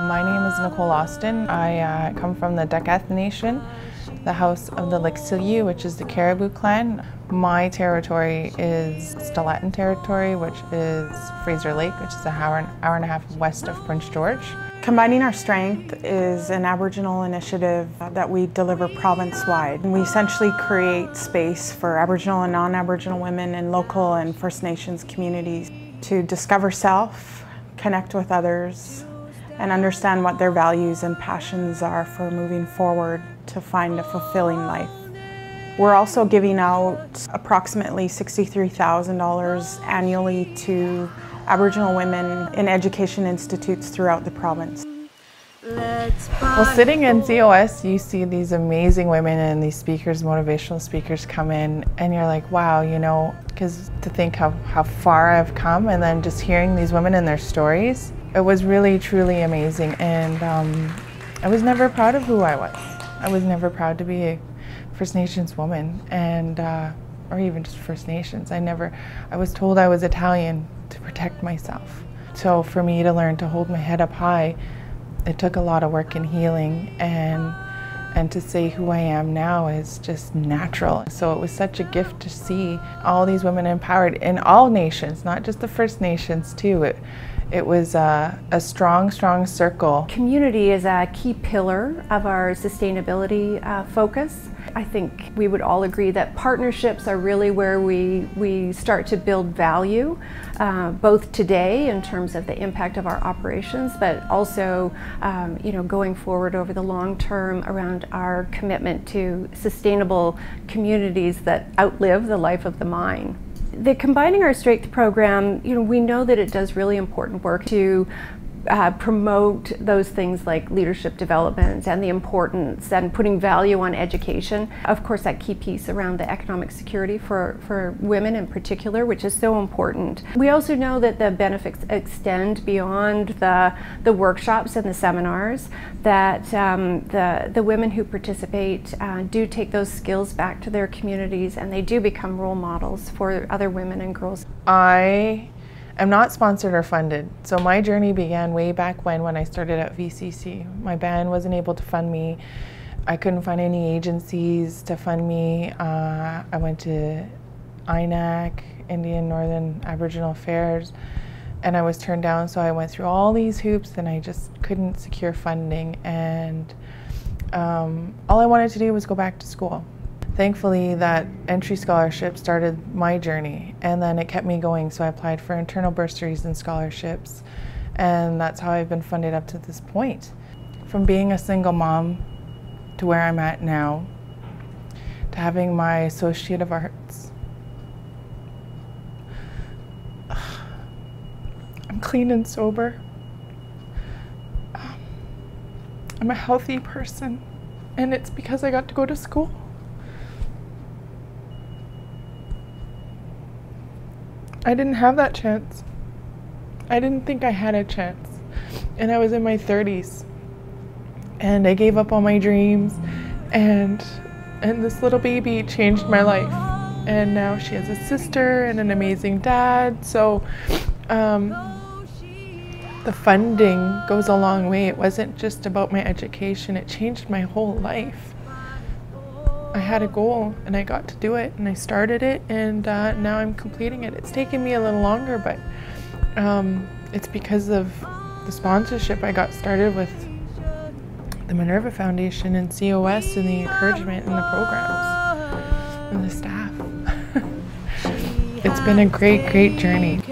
My name is Nicole Austin. I come from the Teck Nation, the house of the Liciliu, which is the Caribou clan. My territory is Stiletton territory, which is Fraser Lake, which is an hour and a half west of Prince George. Combining Our Strength is an Aboriginal initiative that we deliver province-wide. We essentially create space for Aboriginal and non-Aboriginal women in local and First Nations communities to discover self, connect with others, and understand what their values and passions are for moving forward to find a fulfilling life. We're also giving out approximately $63,000 annually to Aboriginal women in education institutes throughout the province. Well, sitting in COS, you see these amazing women and these speakers, motivational speakers come in, and you're like, wow, you know, because to think how far I've come, and then just hearing these women and their stories, it was really, truly amazing. And I was never proud of who I was. I was never proud to be a First Nations woman, and or even just First Nations. I was told I was Italian to protect myself. So for me to learn to hold my head up high, it took a lot of work and healing, and to say who I am now is just natural. So it was such a gift to see all these women empowered in all nations, not just the First Nations too. It was a strong, strong circle. Community is a key pillar of our sustainability focus. I think we would all agree that partnerships are really where we start to build value, both today in terms of the impact of our operations, but also you know, going forward over the long term around our commitment to sustainable communities that outlive the life of the mine. The Combining Our Strength program, you know, we know that it does really important work to promote those things like leadership development and the importance and putting value on education. Of course, that key piece around the economic security for women in particular, which is so important. We also know that the benefits extend beyond the workshops and the seminars, that the women who participate do take those skills back to their communities, and they do become role models for other women and girls. I'm not sponsored or funded, so my journey began way back when I started at VCC. My band wasn't able to fund me. I couldn't find any agencies to fund me. I went to INAC, Indian Northern Aboriginal Affairs, and I was turned down, so I went through all these hoops and I just couldn't secure funding, and all I wanted to do was go back to school. Thankfully, that entry scholarship started my journey, and then it kept me going, so I applied for internal bursaries and scholarships, and that's how I've been funded up to this point. From being a single mom to where I'm at now, to having my Associate of Arts. I'm clean and sober. I'm a healthy person, and it's because I got to go to school. I didn't have that chance. I didn't think I had a chance. And I was in my 30s. And I gave up all my dreams. And this little baby changed my life. And now she has a sister and an amazing dad. So the funding goes a long way. It wasn't just about my education. It changed my whole life. I had a goal and I got to do it, and I started it, and now I'm completing it. It's taken me a little longer, but it's because of the sponsorship I got started with the Minerva Foundation and COS, and the encouragement and the programs and the staff. It's been a great, great journey.